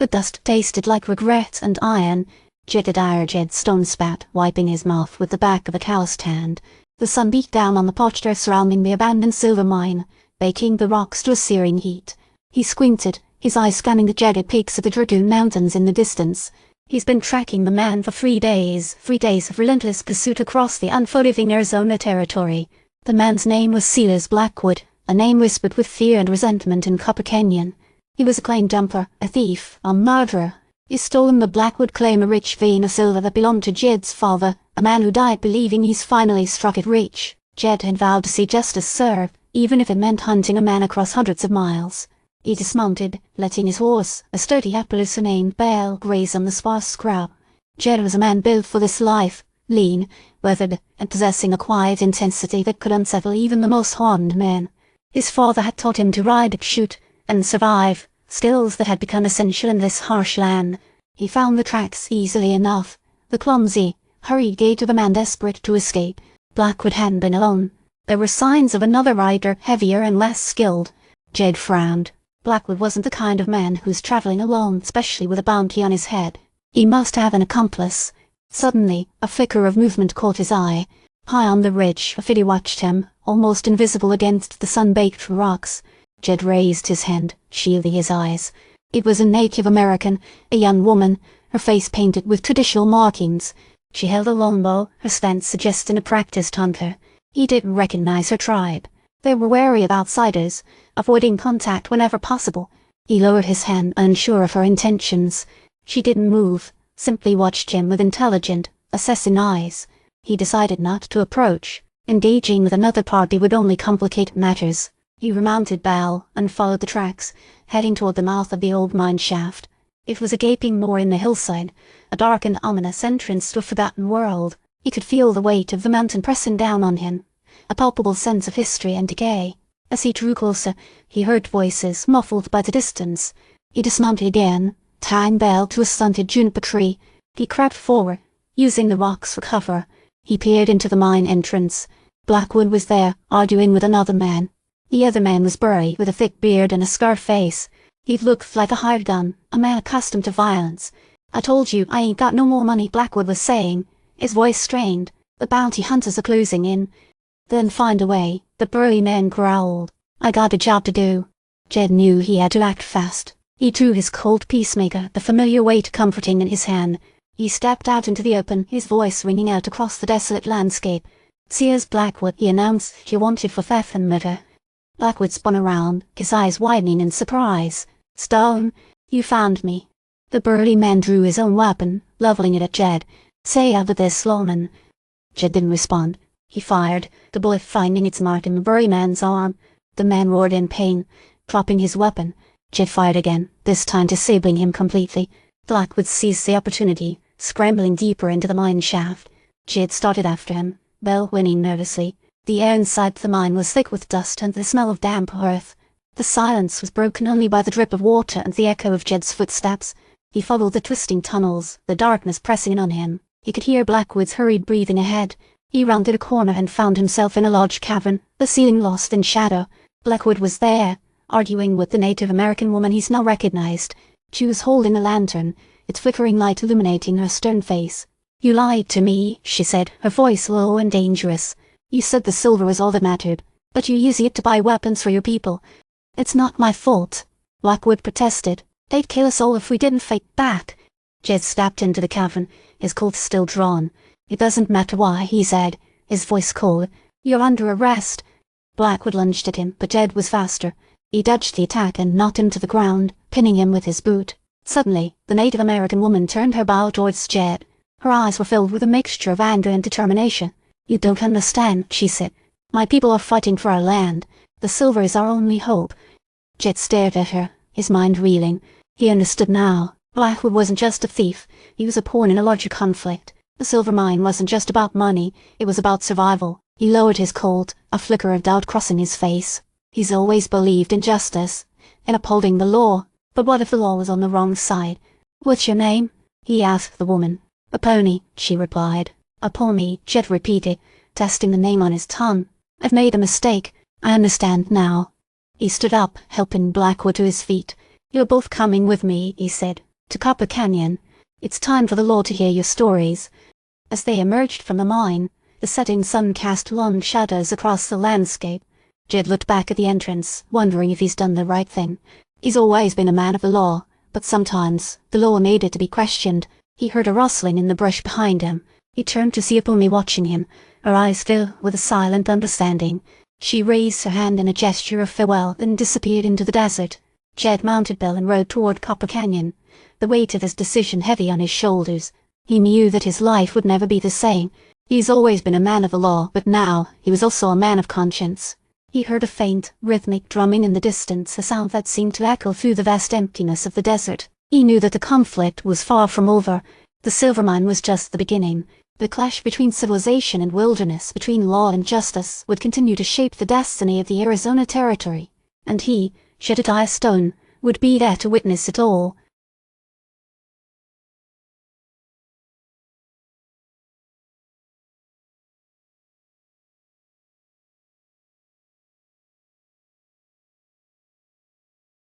The dust tasted like regret and iron. Jedediah Jed stone spat, wiping his mouth with the back of a calloused hand. The sun beat down on the posture surrounding the abandoned silver mine, baking the rocks to a searing heat. He squinted, his eyes scanning the jagged peaks of the Dragoon Mountains in the distance. He's been tracking the man for 3 days of relentless pursuit across the unforgiving Arizona territory. The man's name was Silas Blackwood, a name whispered with fear and resentment in Copper Canyon. He was a claim dumper, a thief, a murderer. He's stolen the Blackwood claim, a rich vein of silver that belonged to Jed's father, a man who died believing he's finally struck it rich. Jed had vowed to see justice served, even if it meant hunting a man across hundreds of miles. He dismounted, letting his horse, a sturdy Appalachian named Bale, graze on the sparse scrub. Jed was a man built for this life, lean, weathered, and possessing a quiet intensity that could unsettle even the most hardened men. His father had taught him to ride, shoot, and survive, skills that had become essential in this harsh land. He found the tracks easily enough, the clumsy, hurried gait of a man desperate to escape. Blackwood hadn't been alone. There were signs of another rider, heavier and less skilled. Jed frowned. Blackwood wasn't the kind of man who's traveling alone, especially with a bounty on his head. He must have an accomplice. Suddenly, a flicker of movement caught his eye. High on the ridge, a figure watched him, almost invisible against the sun-baked rocks. Jed raised his hand, shielding his eyes. It was a Native American, a young woman, her face painted with traditional markings. She held a longbow, her stance suggesting a practiced hunter. He didn't recognize her tribe. They were wary of outsiders, avoiding contact whenever possible. He lowered his hand, unsure of her intentions. She didn't move, simply watched him with intelligent, assessing eyes. He decided not to approach. Engaging with another party would only complicate matters. He remounted Bal and followed the tracks, heading toward the mouth of the old mine shaft. It was a gaping moor in the hillside, a dark and ominous entrance to a forgotten world. He could feel the weight of the mountain pressing down on him, a palpable sense of history and decay. As he drew closer, he heard voices muffled by the distance. He dismounted again, tying Bal to a stunted juniper tree. He crept forward, using the rocks for cover. He peered into the mine entrance. Blackwood was there, arguing with another man. The other man was burly, with a thick beard and a scarred face. He looked like a hired gun, a man accustomed to violence. "I told you I ain't got no more money," Blackwood was saying, his voice strained. "The bounty hunters are closing in." "Then find a way," the burly man growled. "I got a job to do." Jed knew he had to act fast. He drew his cold peacemaker, the familiar weight comforting in his hand. He stepped out into the open, his voice ringing out across the desolate landscape. "Silas Blackwood," he announced, "you're wanted for theft and murder." Blackwood spun around, his eyes widening in surprise. "Stone, you found me." The burly man drew his own weapon, leveling it at Jed. "Say out of this, lawman." Jed didn't respond. He fired, the bullet finding its mark in the burly man's arm. The man roared in pain, dropping his weapon. Jed fired again, this time disabling him completely. Blackwood seized the opportunity, scrambling deeper into the mine shaft. Jed started after him, Bell whinnying nervously. The air inside the mine was thick with dust and the smell of damp earth. The silence was broken only by the drip of water and the echo of Jed's footsteps. He followed the twisting tunnels, the darkness pressing in on him. He could hear Blackwood's hurried breathing ahead. He rounded a corner and found himself in a large cavern, the ceiling lost in shadow. Blackwood was there, arguing with the Native American woman he's now recognized. She was holding a lantern, its flickering light illuminating her stern face. "You lied to me," she said, her voice low and dangerous. "You said the silver was all that mattered, but you used it to buy weapons for your people." "It's not my fault," Blackwood protested. "They'd kill us all if we didn't fight back." Jed stepped into the cavern, his Colt still drawn. "It doesn't matter why," he said, his voice cold. "You're under arrest." Blackwood lunged at him, but Jed was faster. He dodged the attack and knocked him to the ground, pinning him with his boot. Suddenly, the Native American woman turned her bow towards Jed. Her eyes were filled with a mixture of anger and determination. "You don't understand," she said. "My people are fighting for our land. The silver is our only hope." Jed stared at her, his mind reeling. He understood now. Blackwood wasn't just a thief. He was a pawn in a larger conflict. The silver mine wasn't just about money. It was about survival. He lowered his Colt, a flicker of doubt crossing his face. He's always believed in justice, in upholding the law. But what if the law was on the wrong side? "What's your name?" he asked the woman. "Aponi," she replied. "Aponi," Jed repeated, testing the name on his tongue. "I've made a mistake. I understand now." He stood up, helping Blackwood to his feet. "You're both coming with me," he said. to Copper Canyon. It's time for the law to hear your stories." As they emerged from the mine, the setting sun cast long shadows across the landscape. Jed looked back at the entrance, wondering if he's done the right thing. He's always been a man of the law, but sometimes the law needed to be questioned. He heard a rustling in the brush behind him. He turned to see Aponi watching him, her eyes filled with a silent understanding. She raised her hand in a gesture of farewell, then disappeared into the desert. Jed mounted Bill and rode toward Copper Canyon, the weight of his decision heavy on his shoulders. He knew that his life would never be the same. He's always been a man of the law, but now he was also a man of conscience. He heard a faint, rhythmic drumming in the distance, a sound that seemed to echo through the vast emptiness of the desert. He knew that the conflict was far from over. The silver mine was just the beginning. The clash between civilization and wilderness, between law and justice, would continue to shape the destiny of the Arizona Territory. And he, Jedediah Stone, would be there to witness it all.